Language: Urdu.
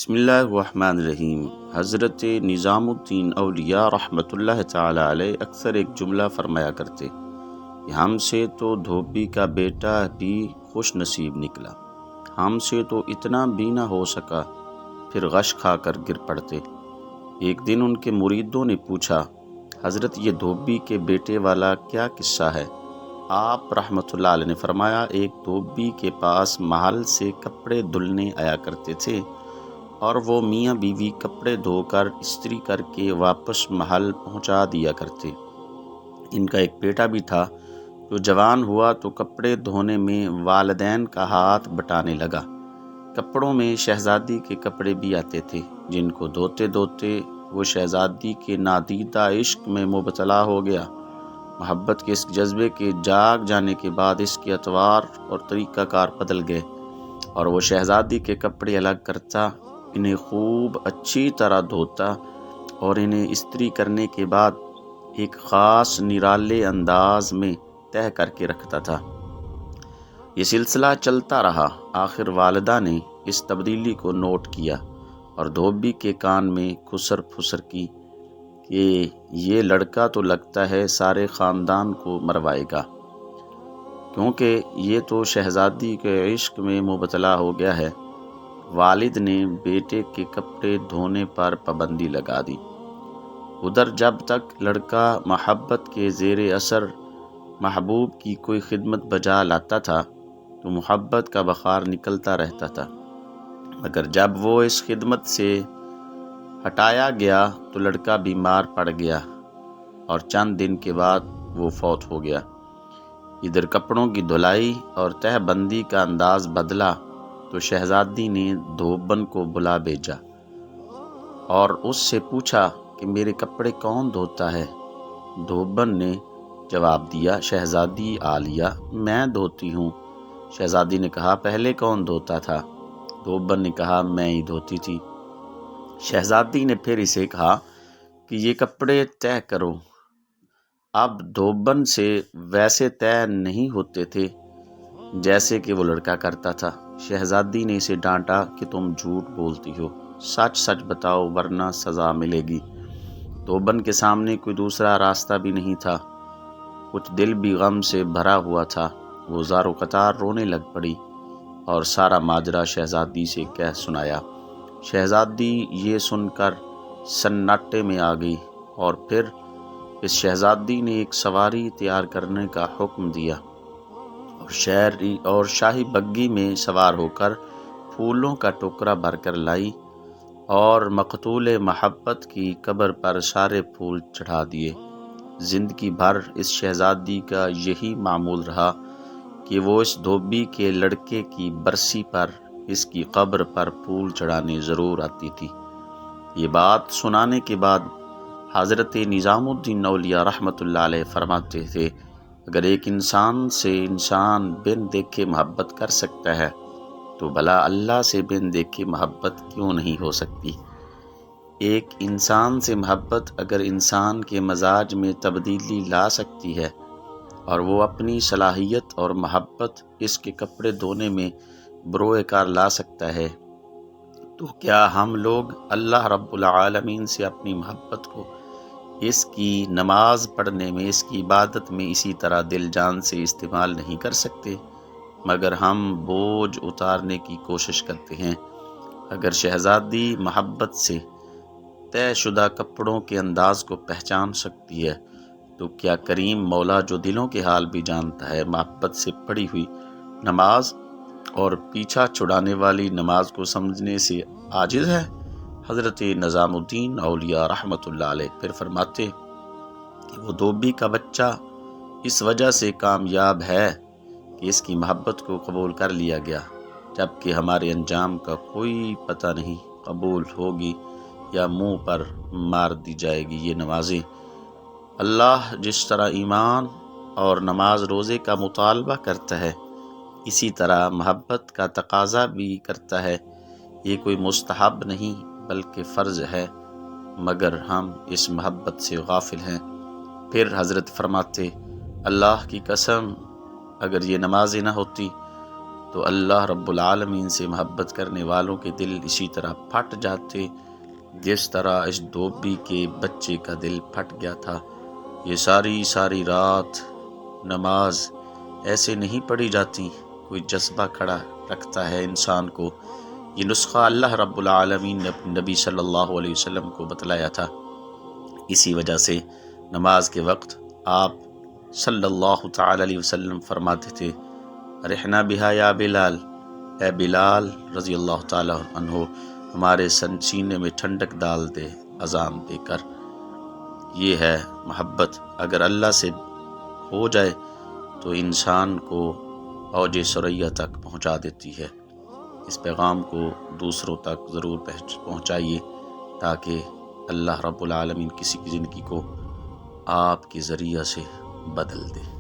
بسم اللہ الرحمن الرحیم۔ حضرت نظام الدین اولیاء رحمۃ اللہ تعالی علیہ اکثر ایک جملہ فرمایا کرتے کہ ہم سے تو دھوبی کا بیٹا بھی خوش نصیب نکلا، ہم سے تو اتنا بھی نہ ہو سکا، پھر غش کھا کر گر پڑتے۔ ایک دن ان کے مریدوں نے پوچھا، حضرت یہ دھوبی کے بیٹے والا کیا قصہ ہے؟ آپ رحمۃ اللہ علیہ نے فرمایا، ایک دھوبی کے پاس محل سے کپڑے دھلنے آیا کرتے تھے اور وہ میاں بیوی کپڑے دھو کر استری کر کے واپس محل پہنچا دیا کرتے۔ ان کا ایک بیٹا بھی تھا جو جوان ہوا تو کپڑے دھونے میں والدین کا ہاتھ بٹانے لگا۔ کپڑوں میں شہزادی کے کپڑے بھی آتے تھے، جن کو دھوتے دھوتے وہ شہزادی کے نادیدہ عشق میں مبتلا ہو گیا۔ محبت کے اس جذبے کے جاگ جانے کے بعد اس کے اطوار اور طریقہ کار بدل گئے، اور وہ شہزادی کے کپڑے الگ کرتا، انہیں خوب اچھی طرح دھوتا اور انہیں استری کرنے کے بعد ایک خاص نرالے انداز میں تہہ کر کے رکھتا تھا۔ یہ سلسلہ چلتا رہا۔ آخر والدہ نے اس تبدیلی کو نوٹ کیا اور دھوبی کے کان میں کھسر پھسر کی کہ یہ لڑکا تو لگتا ہے سارے خاندان کو مروائے گا، کیونکہ یہ تو شہزادی کے عشق میں مبتلا ہو گیا ہے۔ والد نے بیٹے کے کپڑے دھونے پر پابندی لگا دی۔ ادھر جب تک لڑکا محبت کے زیر اثر محبوب کی کوئی خدمت بجا لاتا تھا تو محبت کا بخار نکلتا رہتا تھا، مگر جب وہ اس خدمت سے ہٹایا گیا تو لڑکا بیمار پڑ گیا اور چند دن کے بعد وہ فوت ہو گیا۔ ادھر کپڑوں کی دھلائی اور تہہ بندی کا انداز بدلا تو شہزادی نے دھوبن کو بلا بھیجا اور اس سے پوچھا کہ میرے کپڑے کون دھوتا ہے؟ دھوبن نے جواب دیا، شہزادی عالیہ، میں دھوتی ہوں۔ شہزادی نے کہا، پہلے کون دھوتا تھا؟ دھوبن نے کہا، میں ہی دھوتی تھی۔ شہزادی نے پھر اسے کہا کہ یہ کپڑے تہہ کرو۔ اب دھوبن سے ویسے تہہ نہیں ہوتے تھے جیسے کہ وہ لڑکا کرتا تھا۔ شہزادی نے اسے ڈانٹا کہ تم جھوٹ بولتی ہو، سچ سچ بتاؤ ورنہ سزا ملے گی۔ دھوبن کے سامنے کوئی دوسرا راستہ بھی نہیں تھا، کچھ دل بھی غم سے بھرا ہوا تھا۔ وہ زار و قطار رونے لگ پڑی اور سارا ماجرا شہزادی سے کہہ سنایا۔ شہزادی یہ سن کر سناٹے میں آ گئی اور پھر اس شہزادی نے ایک سواری تیار کرنے کا حکم دیا اور شاہی بگی میں سوار ہو کر پھولوں کا ٹوکرا بھر کر لائی اور مقتول محبت کی قبر پر سارے پھول چڑھا دیے۔ زندگی بھر اس شہزادی کا یہی معمول رہا کہ وہ اس دھوبی کے لڑکے کی برسی پر اس کی قبر پر پھول چڑھانے ضرور آتی تھی۔ یہ بات سنانے کے بعد حضرت نظام الدین اولیاء رحمۃ اللہ علیہ فرماتے تھے، اگر ایک انسان سے انسان بن دیکھے محبت کر سکتا ہے تو بھلا اللہ سے بن دیکھے محبت کیوں نہیں ہو سکتی؟ ایک انسان سے محبت اگر انسان کے مزاج میں تبدیلی لا سکتی ہے اور وہ اپنی صلاحیت اور محبت اس کے کپڑے دھونے میں بروئے کار لا سکتا ہے، تو کیا ہم لوگ اللہ رب العالمین سے اپنی محبت کو اس کی نماز پڑھنے میں، اس کی عبادت میں اسی طرح دل جان سے استعمال نہیں کر سکتے؟ مگر ہم بوجھ اتارنے کی کوشش کرتے ہیں۔ اگر شہزادی محبت سے طے شدہ کپڑوں کے انداز کو پہچان سکتی ہے تو کیا کریم مولا جو دلوں کے حال بھی جانتا ہے، محبت سے پڑھی ہوئی نماز اور پیچھا چھڑانے والی نماز کو سمجھنے سے عاجز ہے؟ حضرت نظام الدین اولیاء رحمۃ اللہ علیہ پھر فرماتے کہ وہ دھوبی کا بچہ اس وجہ سے کامیاب ہے کہ اس کی محبت کو قبول کر لیا گیا، جبکہ ہمارے انجام کا کوئی پتہ نہیں، قبول ہوگی یا منہ پر مار دی جائے گی یہ نمازیں۔ اللہ جس طرح ایمان اور نماز روزے کا مطالبہ کرتا ہے، اسی طرح محبت کا تقاضا بھی کرتا ہے۔ یہ کوئی مستحب نہیں بلکہ فرض ہے، مگر ہم اس محبت سے غافل ہیں۔ پھر حضرت فرماتے، اللہ کی قسم اگر یہ نمازیں نہ ہوتی تو اللہ رب العالمین سے محبت کرنے والوں کے دل اسی طرح پھٹ جاتے جس طرح اس دھوبی کے بچے کا دل پھٹ گیا تھا۔ یہ ساری رات نماز ایسے نہیں پڑھی جاتی، کوئی جذبہ کھڑا رکھتا ہے انسان کو۔ یہ نسخہ اللہ رب العالمین نے اپنے نبی صلی اللہ علیہ وسلم کو بتلایا تھا۔ اسی وجہ سے نماز کے وقت آپ صلی اللہ تعالی علیہ وسلم فرماتے تھے، رحنا بہا یا بلال، اے بلال رضی اللہ تعالی عنہ، ہمارے سینے میں ٹھنڈک ڈال دے اذان دے کر۔ یہ ہے محبت، اگر اللہ سے ہو جائے تو انسان کو اوج ثریا تک پہنچا دیتی ہے۔ اس پیغام کو دوسروں تک ضرور پہنچائیے تاکہ اللہ رب العالمین کسی کی زندگی کو آپ کے ذریعہ سے بدل دے۔